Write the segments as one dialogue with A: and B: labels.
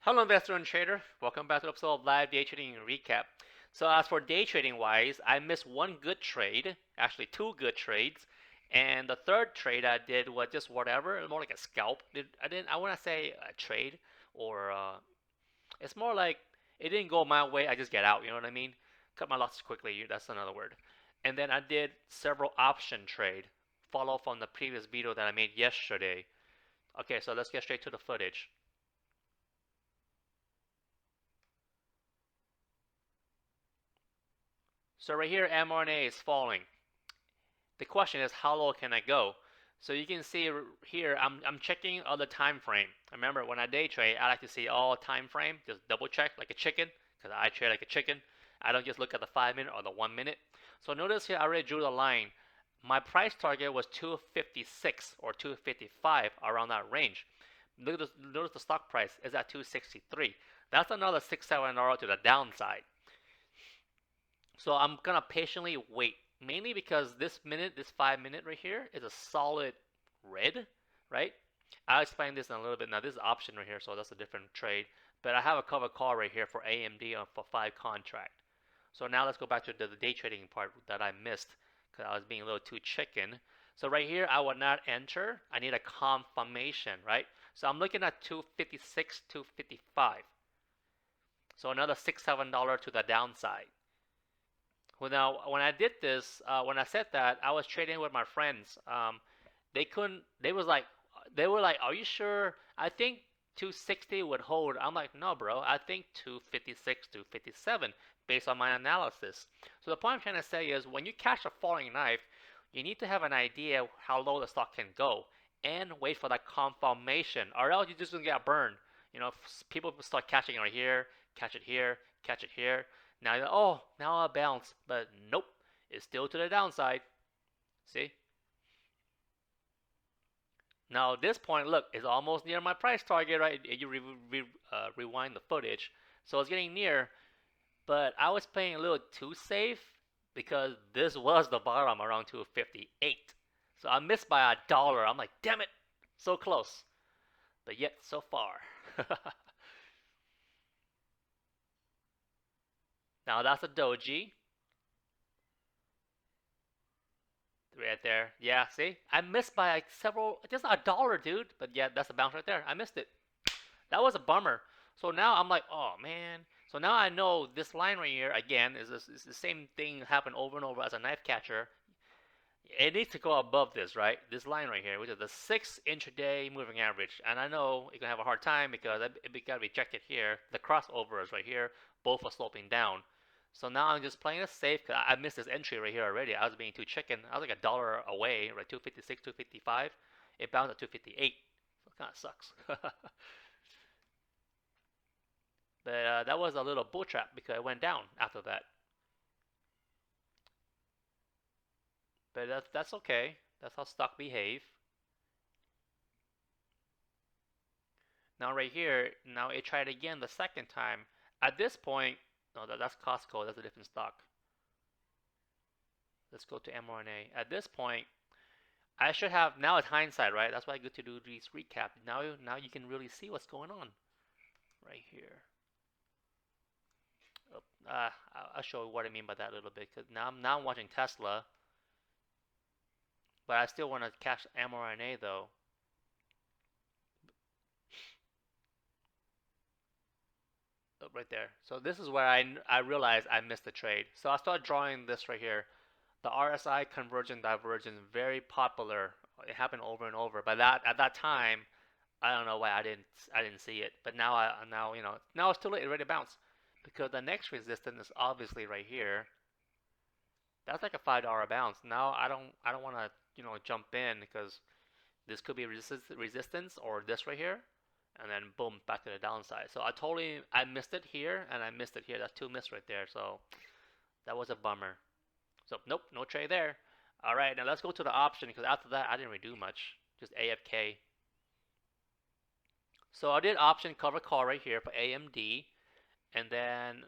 A: Hello, investor and trader. Welcome back to the episode of Live Day Trading Recap. So, as for day trading wise, I missed one good trade, actually two good trades, and the third trade I did was just whatever, more like a scalp. I want to say a trade, or it's more like it didn't go my way. I just get out. You know what I mean? Cut my losses quickly. That's another word. And then I did several option trade, follow from the previous video that I made yesterday. Okay, so let's get straight to the footage. So right here, MRNA is falling. The question is, how low can I go? So you can see here, I'm checking other time frame. Remember, when I day trade, I like to see all time frame, just double check like a chicken, because I trade like a chicken. I don't just look at the 5-minute or the 1-minute. So notice here, I already drew the line. My price target was 256 or 255, around that range. Notice the stock price is at 263. That's another $6-7 to the downside. So I'm gonna patiently wait, mainly because this 5-minute right here is a solid red, right? I'll explain this in a little bit. Now this is option right here, so that's a different trade. But I have a cover call right here for AMD for 5 contract. So now let's go back to the day trading part that I missed because I was being a little too chicken. So right here, I would not enter. I need a confirmation, right? So I'm looking at 256, 255. So another $6-7 to the downside. Well, now when I did this, when I said that, I was trading with my friends. They couldn't. They were like, "Are you sure?" I think 260 would hold. I'm like, "No, bro. I think 256, 257, based on my analysis." So the point I'm trying to say is, when you catch a falling knife, you need to have an idea how low the stock can go and wait for that confirmation, or else you're just gonna get burned. You know, people start catching it right here, catch it here, catch it here. Now, oh, now I bounce, but nope, it's still to the downside. See? Now, at this point, look, it's almost near my price target, right? You rewind the footage. So it's getting near, but I was playing a little too safe because this was the bottom around 258. So I missed by $1. I'm like, damn it, so close, but yet so far. Now that's a doji. Right there. Yeah, see? I missed by like just $1, dude. But yeah, that's a bounce right there. I missed it. That was a bummer. So now I'm like, oh man. So now I know this line right here, again, is the same thing happened over and over as a knife catcher. It needs to go above this, right? This line right here, which is the 6 intraday moving average. And I know you're going to have a hard time because it got rejected here. The crossover is right here. Both are sloping down. So now I'm just playing it safe because I missed this entry right here already. I was being too chicken. I was like $1 away, right? 256, 255. It bounced at 258. So it kind of sucks. But that was a little bull trap because it went down after that. But that's okay. That's how stock behave. Now right here, now it tried again the second time. At this point, no, that's Costco. That's a different stock. Let's go to MRNA. At this point, I should have, now it's hindsight, right? That's why I get to do these recap. Now you can really see what's going on right here. Oh, I'll show you what I mean by that a little bit. Because now I'm watching Tesla, but I still want to catch MRNA though. Oh, right there. So this is where I realized I missed the trade. So I start drawing this right here. The RSI convergence divergence, very popular. It happened over and over. But at that time, I don't know why I didn't see it. But now now it's too late. It already bounced because the next resistance is obviously right here. That's like a $5 bounce. Now I don't want to jump in because this could be resistance or this right here, and then boom, back to the downside. So I missed it here and I missed it here. That's two missed right there. So that was a bummer. So nope, no trade there. All right, now let's go to the option because after that I didn't really do much, just AFK. So I did option cover call right here for AMD, and then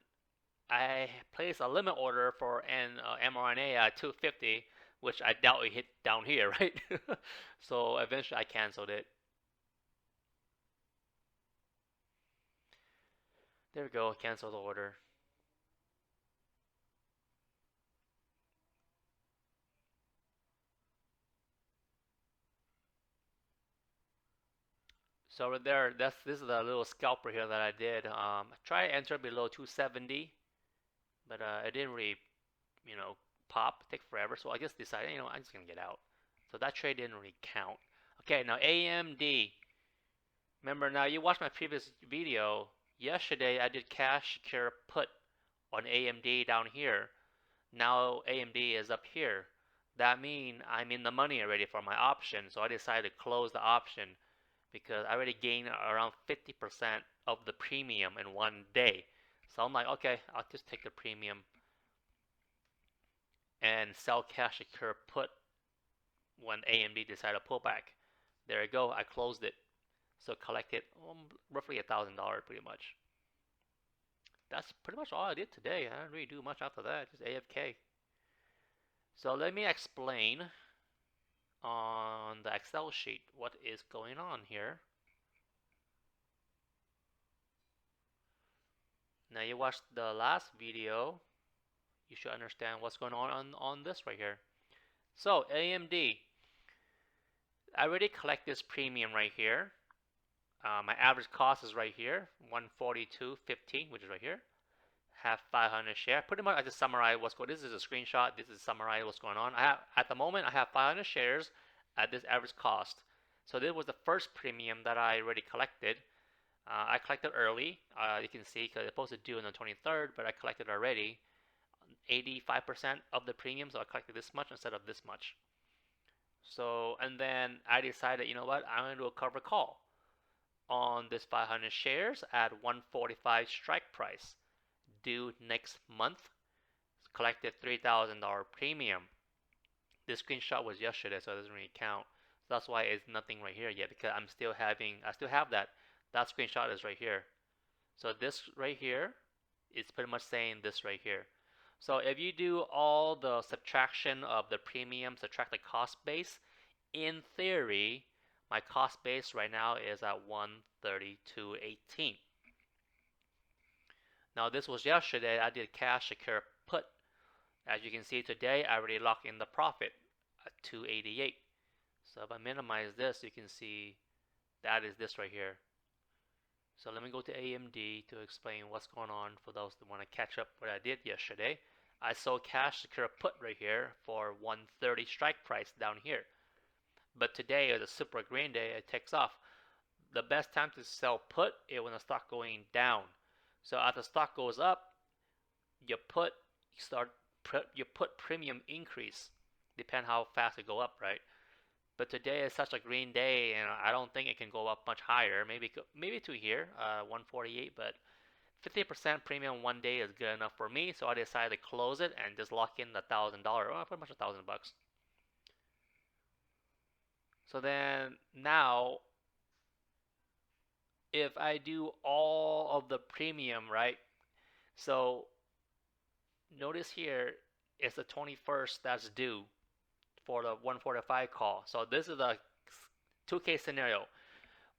A: I placed a limit order for an MRNA at 250, which I doubt it hit down here, right? So eventually I canceled it. There we go. Cancel the order. So right there, this is the little scalper here that I did. Try to enter below 270, but it didn't really, you know, pop. Take forever. So I just decided, I'm just gonna get out. So that trade didn't really count. Okay, now AMD. Remember, now you watched my previous video. Yesterday I did cash secure put on AMD down here. Now AMD is up here. That means I'm in the money already for my option. So I decided to close the option because I already gained around 50% of the premium in one day. So I'm like, okay, I'll just take the premium and sell cash secure put when AMD decided to pull back. There you go. I closed it. So collected roughly $1,000 pretty much. That's pretty much all I did today. I didn't really do much after that. Just AFK. So let me explain on the Excel sheet what is going on here. Now you watched the last video, you should understand what's going on this right here. So AMD, I already collect this premium right here. My average cost is right here, 142.15, which is right here. Have 500 share. Pretty much I just summarize what's going on. This is a screenshot. This is summarize what's going on. At the moment I have 500 shares at this average cost. So this was the first premium that I already collected. I collected early. You can see because it's supposed to due on the 23rd, but I collected already 85% of the premium, so I collected this much instead of this much. So, and then I decided, you know what, I'm going to do a cover call on this 500 shares at 145 strike price, due next month. Collected $3,000 premium. This screenshot was yesterday, so it doesn't really count. So that's why it's nothing right here yet, because I still have that. That screenshot is right here. So this right here is pretty much saying this right here. So if you do all the subtraction of the premium, subtract the cost base, in theory, my cost base right now is at 132.18. Now this was yesterday. I did cash secure put. As you can see today, I already locked in the profit at 288. So if I minimize this, you can see that is this right here. So let me go to AMD to explain what's going on for those that want to catch up what I did yesterday. I sold cash secure put right here for 130 strike price down here. But today is a super green day. It takes off. The best time to sell put is when the stock going down. So as the stock goes up, your put premium increase. Depend how fast it go up, right? But today is such a green day, and I don't think it can go up much higher. Maybe to here, 148, but 50% premium one day is good enough for me. So I decided to close it and just lock in the $1,000, well, pretty much $1,000. So then now, if I do all of the premium, right? So notice here it's the 21st that's due for the 145 call. So this is a 2-case scenario.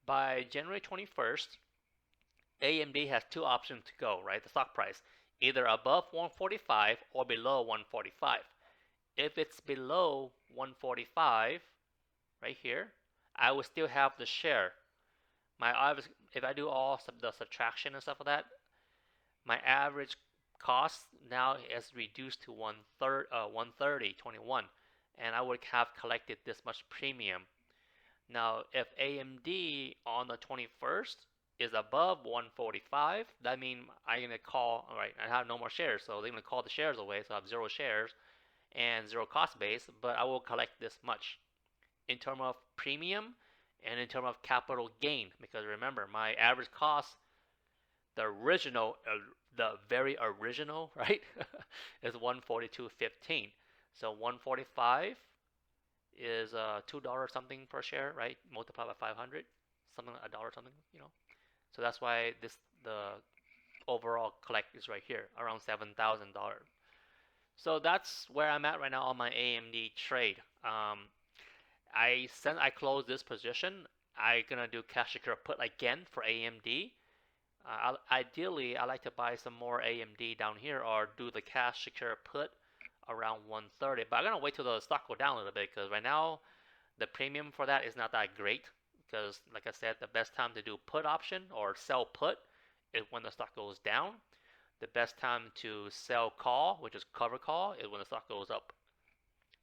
A: By January 21st, AMD has two options to go, right? The stock price, either above 145 or below 145. If it's below 145, right here, I will still have the share. If I do all the subtraction and stuff like that, my average cost now is reduced to 130.21, and I would have collected this much premium. Now, if AMD on the 21st is above 145, that means I'm gonna call. All right, I have no more shares, so they're gonna call the shares away. So I have 0 shares and 0 cost base, but I will collect this much in terms of premium and in terms of capital gain. Because remember, my average cost, the original, the very original, right, is 142.15. So 145 is $2 something per share, right? Multiplied by 500, something like $1 something. So that's why the overall collect is right here, around $7,000. So that's where I'm at right now on my AMD trade. Since I closed this position, I'm gonna do cash secure put again for AMD. Ideally, I like to buy some more AMD down here or do the cash secure put around 130. But I'm gonna wait till the stock go down a little bit because right now the premium for that is not that great. Because like I said, the best time to do put option or sell put is when the stock goes down. The best time to sell call, which is cover call, is when the stock goes up.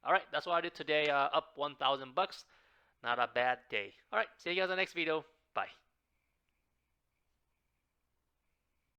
A: All right, that's what I did today. Up 1,000 bucks. Not a bad day. All right, see you guys in the next video. Bye.